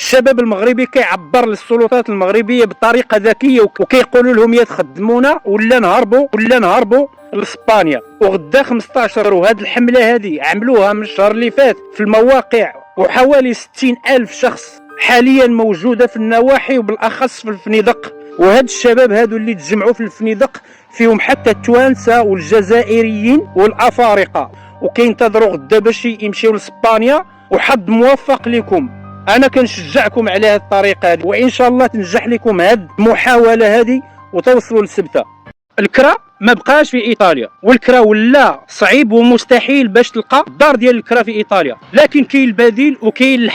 الشباب المغربي كيعبر للسلطات المغربيه بطريقه ذكيه وكيقولوا لهم يا تخدمونا ولا نهربوا لاسبانيا. وغدا 15 وهذه الحمله هذه عملوها من الشهر اللي فات في المواقع، وحوالي 60,000 شخص حاليا موجوده في النواحي وبالاخص في الفنيدق. وهاد الشباب هادو اللي تجمعوا في الفنيدق فيهم حتى التوانسه والجزائريين والافارقه، وكينتظروا غدا باش يمشيو لاسبانيا. وحظ موفق لكم، انا كنشجعكم على هذه الطريقه هذه، وان شاء الله تنجح لكم هذه المحاوله هذه وتوصلوا للسبته. الكرا ما بقاش في ايطاليا، والكرا ولا صعيب ومستحيل باش تلقى الدار ديال الكرا في ايطاليا، لكن كاين البديل وكاين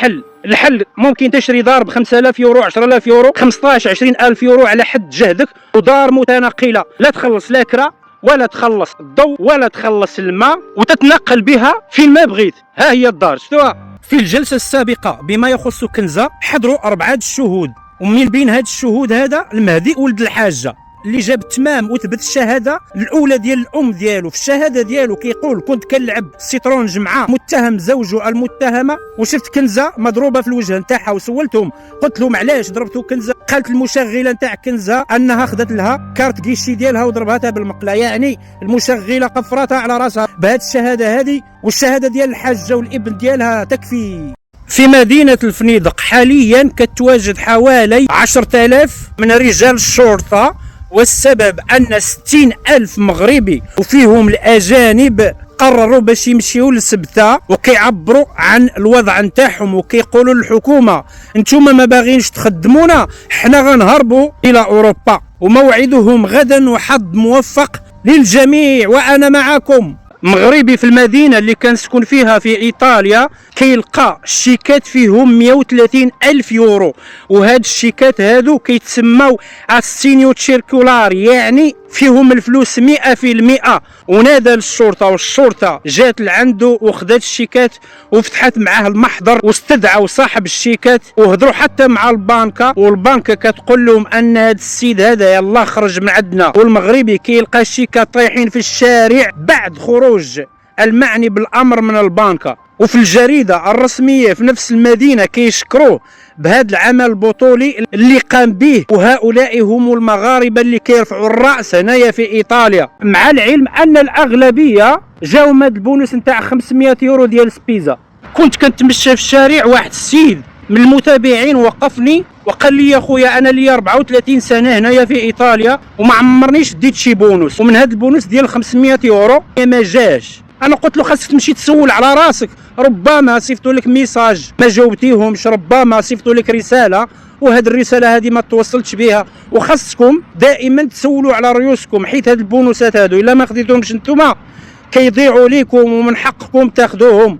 الحل ممكن تشري دار ب 5000 يورو، 10000 يورو، 15 20000 يورو على حد جهدك، ودار متنقله لا تخلص لا كرا ولا تخلص الضوء ولا تخلص الماء، وتتنقل بها فين ما بغيت. ها هي الدار شفتوها. في الجلسه السابقه بما يخص كنزه حضروا 4 الشهود، ومن بين هاد الشهود هذا المهدي ولد الحاجه اللي جاب تمام وثبت الشهاده الاولى ديال الام ديالو. في الشهاده ديالو كيقول كنت كنلعب الشطرنج مع متهم زوجه المتهمه، وشفت كنزه مضروبه في الوجه نتاعها، وسولتهم قلت لهم علاش ضربتوا كنزه؟ قالت المشغله نتاع كنزه انها خدت لها كارت كيشي ديالها وضربتها بالمقله، يعني المشغله قفرتها على راسها بهذه الشهاده هذه، والشهاده ديال الحاجه والابن ديالها تكفي. في مدينة الفنيدق حاليا كتواجد حوالي 10,000 من رجال الشرطة، والسبب أن 60,000 مغربي وفيهم الأجانب قرروا باش يمشيو لسبتة، وكيعبروا عن الوضع نتاعهم وكيقولوا للحكومة انتوما ما باغينش تخدمونا، حنا غنهربوا إلى أوروبا. وموعدهم غدا، وحظ موفق للجميع وأنا معكم. مغربي في المدينة اللي كنسكن فيها في إيطاليا كيلقى الشيكات فيهم 130,000 يورو، وهاد الشيكات هادو كيتسماو السينيو تشيركولار، يعني فيهم الفلوس 100%. ونادى للشرطة، والشرطة جات لعنده وخدات الشيكات وفتحت معاه المحضر، واستدعوا صاحب الشيكات وهضروا حتى مع البنكة، والبنكة كتقول لهم ان هاد السيد هذا يلا خرج من عندنا. والمغربي كيلقى الشيكات طايحين في الشارع بعد خروج المعني بالامر من البنكة. وفي الجريدة الرسمية في نفس المدينة كيشكروه بهذا العمل البطولي اللي قام به، وهؤلاء هم المغاربة اللي كيرفعوا الرأس هنايا في إيطاليا، مع العلم أن الأغلبية جاو من هذا البونus نتاع 500 يورو ديال سبيزا. كنت كنتمشى في الشارع، واحد السيد من المتابعين وقفني وقال لي يا خويا انا لي 34 سنه هنايا في ايطاليا وما عمرنيش ديت شي بونus، ومن هذا البونus ديال 500 يورو ما جاش. انا قلت له خاصك تمشي تسول على راسك، ربما صيفطوا لك ميساج ما جاوبتيهمش، ربما صيفطوا لك رساله وهذه الرساله هذه ما توصلتش بها، وخاصكم دائما تسولوا على ريوسكم، حيت هاد البونوسات هادو الا ما خديتهمش نتوما كيضيعوا ليكم ومن حقكم تاخذوهم.